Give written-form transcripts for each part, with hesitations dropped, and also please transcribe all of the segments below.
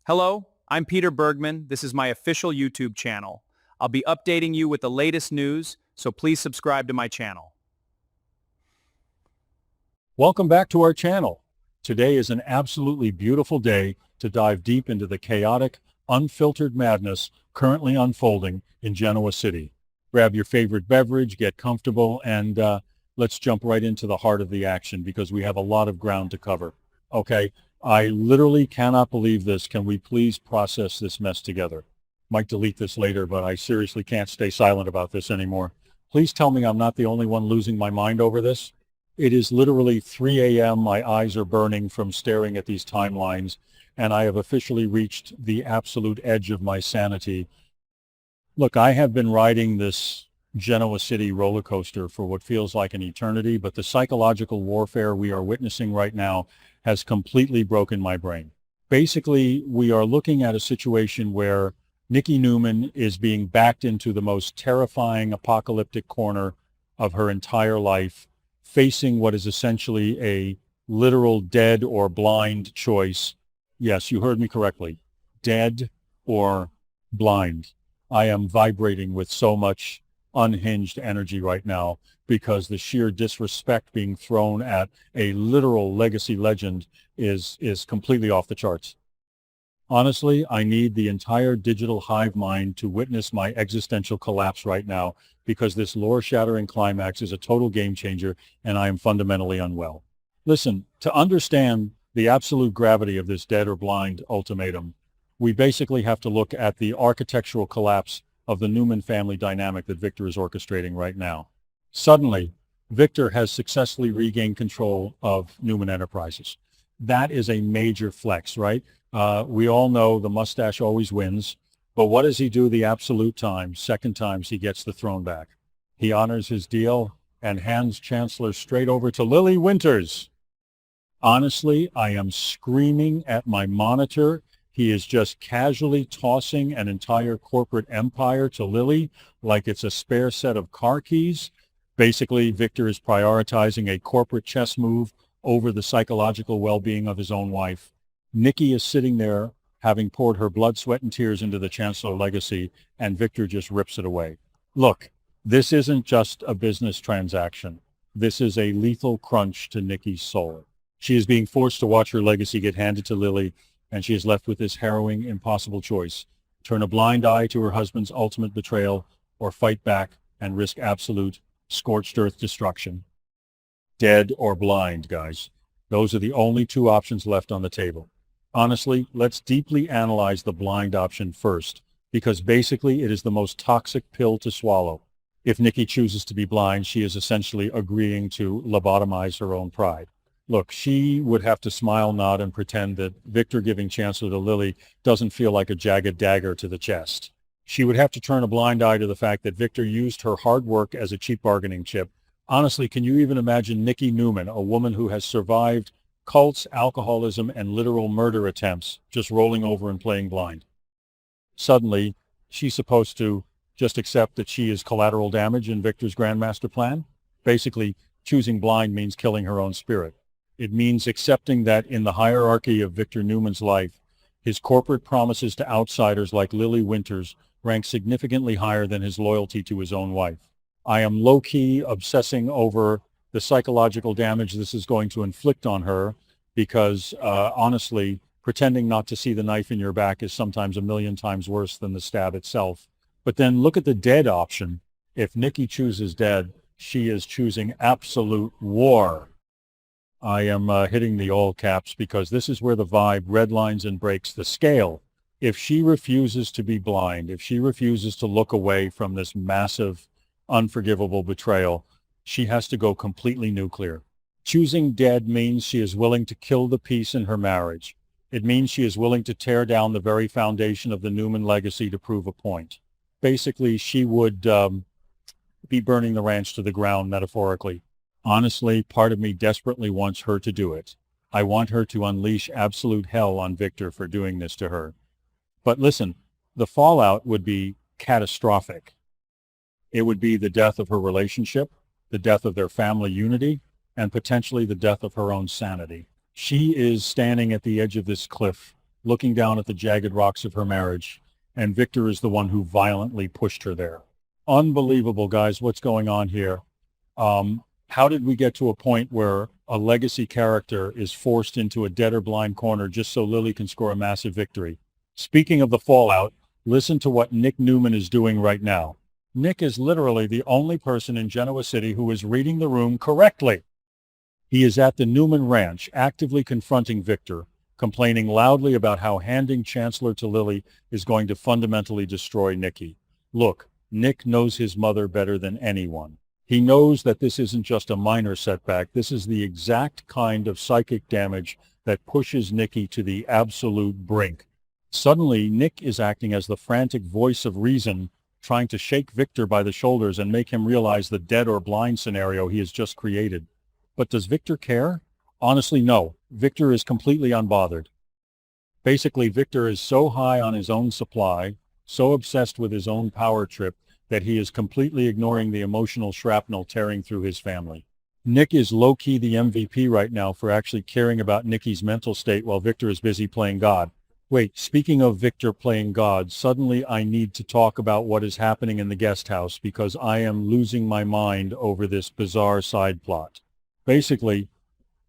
Hello, I'm Peter Bergman. This is my official YouTube channel. I'll be updating you with the latest news, so please subscribe to my channel. Welcome back to our channel. Today is an absolutely beautiful day to dive deep into the chaotic, unfiltered madness currently unfolding in Genoa City. Grab your favorite beverage, get comfortable, and let's jump right into the heart of the action because we have a lot of ground to cover. Okay, I literally cannot believe this. Can we please process this mess together? Might delete this later, but I seriously can't stay silent about this anymore. Please tell me I'm not the only one losing my mind over this. It is literally 3 a.m. My eyes are burning from staring at these timelines, and I have officially reached the absolute edge of my sanity. Look, I have been riding this Genoa City roller coaster for what feels like an eternity, but the psychological warfare we are witnessing right now has completely broken my brain. Basically, we are looking at a situation where Nikki Newman is being backed into the most terrifying apocalyptic corner of her entire life, facing what is essentially a literal dead or blind choice. Yes, you heard me correctly. Dead or blind. I am vibrating with so much unhinged energy right now because the sheer disrespect being thrown at a literal legacy legend is completely off the charts. Honestly, I need the entire digital hive mind to witness my existential collapse right now because this lore-shattering climax is a total game changer and I am fundamentally unwell. Listen, to understand the absolute gravity of this dead or blind ultimatum, we basically have to look at the architectural collapse of the Newman family dynamic that Victor is orchestrating right now. Suddenly, Victor has successfully regained control of Newman Enterprises. That is a major flex, right? We all know the mustache always wins, but what does he do the absolute time? Second times he gets the throne back. He honors his deal and hands Chancellor straight over to Lily Winters. Honestly, I am screaming at my monitor. He is just casually tossing an entire corporate empire to Lily like it's a spare set of car keys. Basically, Victor is prioritizing a corporate chess move over the psychological well-being of his own wife. Nikki is sitting there having poured her blood, sweat, and tears into the Chancellor legacy, and Victor just rips it away. Look, this isn't just a business transaction. This is a lethal crunch to Nikki's soul. She is being forced to watch her legacy get handed to Lily, and she is left with this harrowing, impossible choice. Turn a blind eye to her husband's ultimate betrayal, or fight back and risk absolute, scorched earth destruction. Dead or blind, guys. Those are the only two options left on the table. Honestly, let's deeply analyze the blind option first, because basically it is the most toxic pill to swallow. If Nikki chooses to be blind, she is essentially agreeing to lobotomize her own pride. Look, she would have to smile, nod, and pretend that Victor giving Chancellor to Lily doesn't feel like a jagged dagger to the chest. She would have to turn a blind eye to the fact that Victor used her hard work as a cheap bargaining chip. Honestly, can you even imagine Nikki Newman, a woman who has survived cults, alcoholism, and literal murder attempts, just rolling over and playing blind? Suddenly, she's supposed to just accept that she is collateral damage in Victor's grandmaster plan? Basically, choosing blind means killing her own spirit. It means accepting that in the hierarchy of Victor Newman's life, his corporate promises to outsiders like Lily Winters rank significantly higher than his loyalty to his own wife. I am low-key obsessing over the psychological damage this is going to inflict on her because, honestly, pretending not to see the knife in your back is sometimes a million times worse than the stab itself. But then look at the dead option. If Nikki chooses dead, she is choosing absolute war. I am hitting the all caps because this is where the vibe redlines and breaks the scale. If she refuses to be blind, if she refuses to look away from this massive, unforgivable betrayal, she has to go completely nuclear. Choosing dead means she is willing to kill the peace in her marriage. It means she is willing to tear down the very foundation of the Newman legacy to prove a point. Basically, she would be burning the ranch to the ground, metaphorically. Honestly, part of me desperately wants her to do it. I want her to unleash absolute hell on Victor for doing this to her. But listen, the fallout would be catastrophic. It would be the death of her relationship, the death of their family unity, and potentially the death of her own sanity. She is standing at the edge of this cliff looking down at the jagged rocks of her marriage, and Victor is the one who violently pushed her there. Unbelievable, guys, what's going on here? How did we get to a point where a legacy character is forced into a dead or blind corner just so Lily can score a massive victory? Speaking of the fallout, listen to what Nick Newman is doing right now. Nick is literally the only person in Genoa City who is reading the room correctly. He is at the Newman Ranch, actively confronting Victor, complaining loudly about how handing Chancellor to Lily is going to fundamentally destroy Nikki. Look, Nick knows his mother better than anyone. He knows that this isn't just a minor setback. This is the exact kind of psychic damage that pushes Nikki to the absolute brink. Suddenly, Nick is acting as the frantic voice of reason, trying to shake Victor by the shoulders and make him realize the dead or blind scenario he has just created. But does Victor care? Honestly, no. Victor is completely unbothered. Basically, Victor is so high on his own supply, so obsessed with his own power trip, that he is completely ignoring the emotional shrapnel tearing through his family. Nick is low-key the MVP right now for actually caring about Nikki's mental state while Victor is busy playing God. Wait, speaking of Victor playing God, suddenly I need to talk about what is happening in the guest house because I am losing my mind over this bizarre side plot. Basically,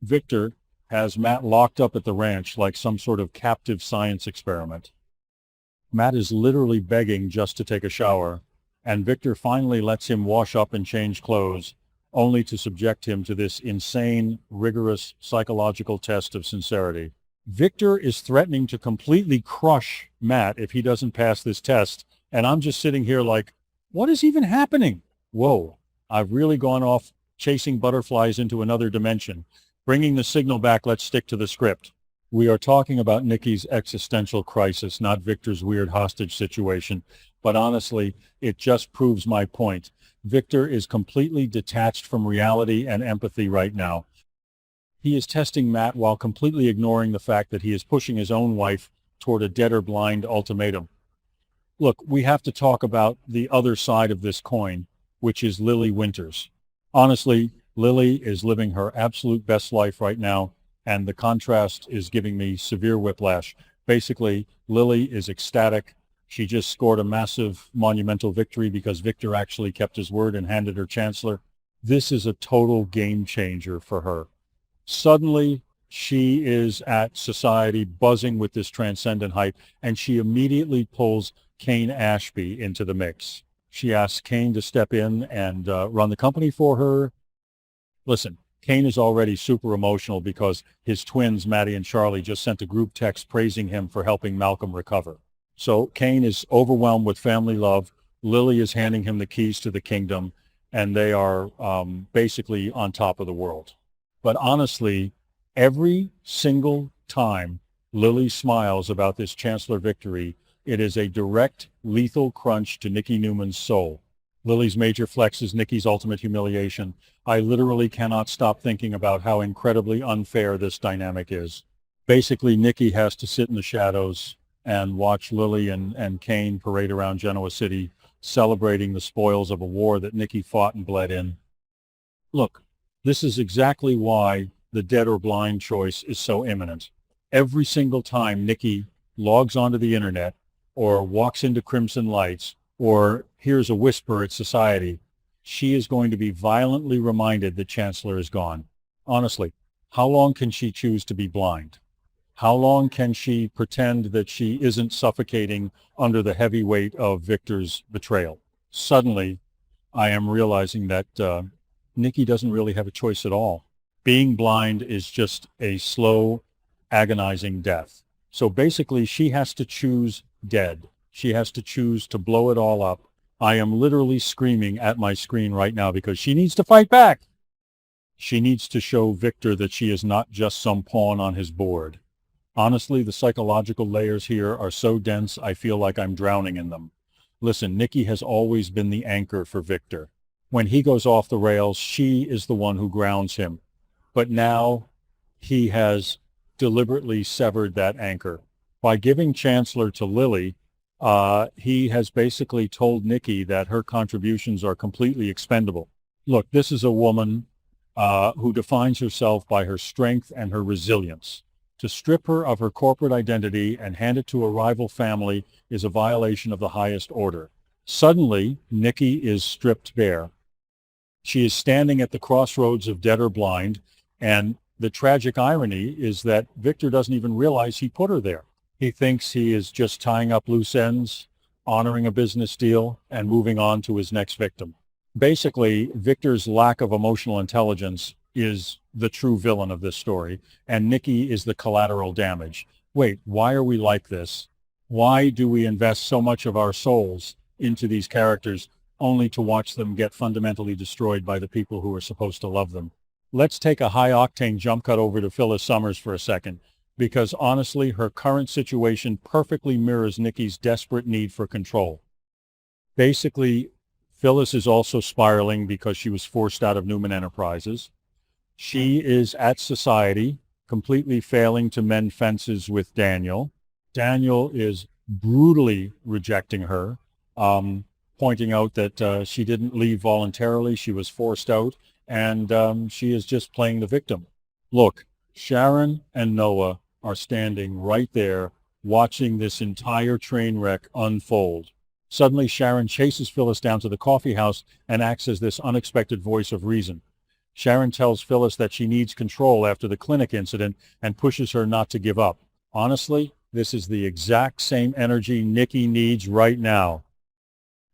Victor has Matt locked up at the ranch like some sort of captive science experiment. Matt is literally begging just to take a shower, and Victor finally lets him wash up and change clothes, only to subject him to this insane, rigorous psychological test of sincerity. Victor is threatening to completely crush Matt if he doesn't pass this test, and I'm just sitting here like, what is even happening? Whoa, I've really gone off chasing butterflies into another dimension. Bringing the signal back, let's stick to the script. We are talking about Nikki's existential crisis, not Victor's weird hostage situation. But honestly, it just proves my point. Victor is completely detached from reality and empathy right now. He is testing Matt while completely ignoring the fact that he is pushing his own wife toward a dead or blind ultimatum. Look, we have to talk about the other side of this coin, which is Lily Winters. Honestly, Lily is living her absolute best life right now, and the contrast is giving me severe whiplash. Basically, Lily is ecstatic. She just scored a massive monumental victory because Victor actually kept his word and handed her Chancellor. This is a total game changer for her. Suddenly, she is at society buzzing with this transcendent hype, and she immediately pulls Kane Ashby into the mix. She asks Kane to step in and run the company for her. Listen, Kane is already super emotional because his twins, Maddie and Charlie, just sent a group text praising him for helping Malcolm recover. So Kane is overwhelmed with family love. Lily is handing him the keys to the kingdom, and they are basically on top of the world. But honestly, every single time Lily smiles about this Chancellor victory, it is a direct, lethal crunch to Nikki Newman's soul. Lily's major flex is Nikki's ultimate humiliation. I literally cannot stop thinking about how incredibly unfair this dynamic is. Basically, Nikki has to sit in the shadows and watch Lily and Kane parade around Genoa City, celebrating the spoils of a war that Nikki fought and bled in. Look, this is exactly why the dead or blind choice is so imminent. Every single time Nikki logs onto the internet or walks into Crimson Lights or hears a whisper at society, she is going to be violently reminded that Chancellor is gone. Honestly, how long can she choose to be blind? How long can she pretend that she isn't suffocating under the heavy weight of Victor's betrayal? Suddenly, I am realizing that Nikki doesn't really have a choice at all. Being blind is just a slow, agonizing death. So basically, she has to choose dead. She has to choose to blow it all up. I am literally screaming at my screen right now because she needs to fight back. She needs to show Victor that she is not just some pawn on his board. Honestly, the psychological layers here are so dense, I feel like I'm drowning in them. Listen, Nikki has always been the anchor for Victor. When he goes off the rails, she is the one who grounds him. But now he has deliberately severed that anchor. By giving Chancellor to Lily, he has basically told Nikki that her contributions are completely expendable. Look, this is a woman who defines herself by her strength and her resilience. To strip her of her corporate identity and hand it to a rival family is a violation of the highest order. Suddenly, Nikki is stripped bare. She is standing at the crossroads of dead or blind, and the tragic irony is that Victor doesn't even realize he put her there. He thinks he is just tying up loose ends, honoring a business deal, and moving on to his next victim. Basically, Victor's lack of emotional intelligence is the true villain of this story, and Nikki is the collateral damage. Wait, why are we like this? Why do we invest so much of our souls into these characters only to watch them get fundamentally destroyed by the people who are supposed to love them? Let's take a high-octane jump cut over to Phyllis Summers for a second, because honestly, her current situation perfectly mirrors Nikki's desperate need for control. Basically, Phyllis is also spiraling because she was forced out of Newman Enterprises. She is at society, completely failing to mend fences with Daniel. Daniel is brutally rejecting her, pointing out that she didn't leave voluntarily, she was forced out, and she is just playing the victim. Look, Sharon and Noah are standing right there watching this entire train wreck unfold. Suddenly, Sharon chases Phyllis down to the coffee house and acts as this unexpected voice of reason. Sharon tells Phyllis that she needs control after the clinic incident and pushes her not to give up. Honestly, this is the exact same energy Nikki needs right now.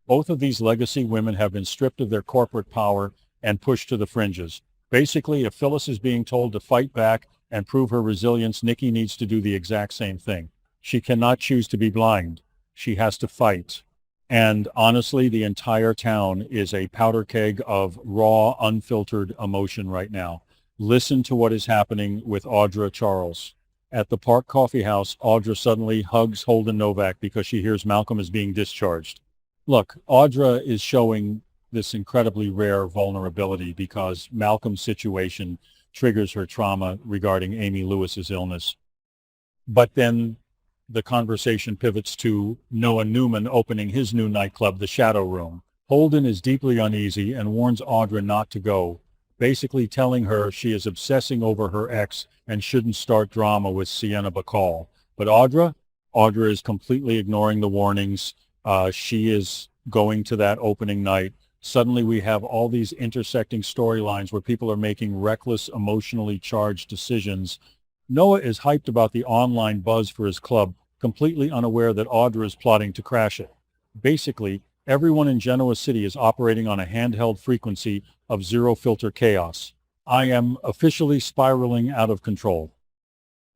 Both of these legacy women have been stripped of their corporate power and pushed to the fringes. Basically, if Phyllis is being told to fight back and prove her resilience, Nikki needs to do the exact same thing. She cannot choose to be blind. She has to fight. And honestly, the entire town is a powder keg of raw, unfiltered emotion right now. Listen to what is happening with Audra Charles. At the Park Coffee House, Audra suddenly hugs Holden Novak because she hears Malcolm is being discharged. Look, Audra is showing this incredibly rare vulnerability because Malcolm's situation triggers her trauma regarding Amy Lewis's illness. But then the conversation pivots to Noah Newman opening his new nightclub, the Shadow Room. Holden is deeply uneasy and warns Audra not to go, basically telling her she is obsessing over her ex and shouldn't start drama with Sienna Bacall. But Audra is completely ignoring the warnings. She is going to that opening night. Suddenly we have all these intersecting storylines where people are making reckless, emotionally charged decisions. Noah is hyped about the online buzz for his club, completely unaware that Audra is plotting to crash it. Basically, everyone in Genoa City is operating on a handheld frequency of zero-filter chaos. I am officially spiraling out of control.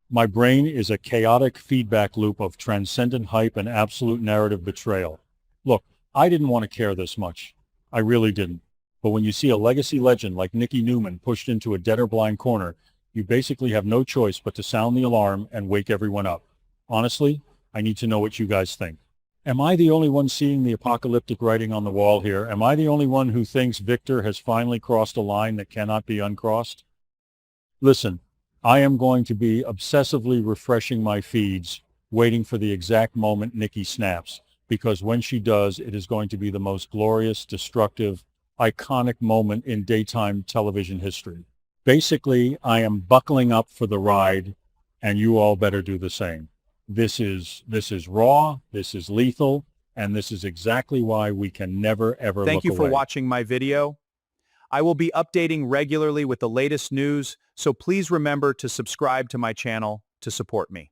My brain is a chaotic feedback loop of transcendent hype and absolute narrative betrayal. Look, I didn't want to care this much. I really didn't. But when you see a legacy legend like Nikki Newman pushed into a dead or blind corner, you basically have no choice but to sound the alarm and wake everyone up. Honestly, I need to know what you guys think. Am I the only one seeing the apocalyptic writing on the wall here? Am I the only one who thinks Victor has finally crossed a line that cannot be uncrossed? Listen, I am going to be obsessively refreshing my feeds, waiting for the exact moment Nikki snaps, because when she does, it is going to be the most glorious, destructive, iconic moment in daytime television history. Basically, I am buckling up for the ride, and you all better do the same. This is raw, this is lethal, and this is exactly why we can never, ever look away. Thank you for watching my video. I will be updating regularly with the latest news, so please remember to subscribe to my channel to support me.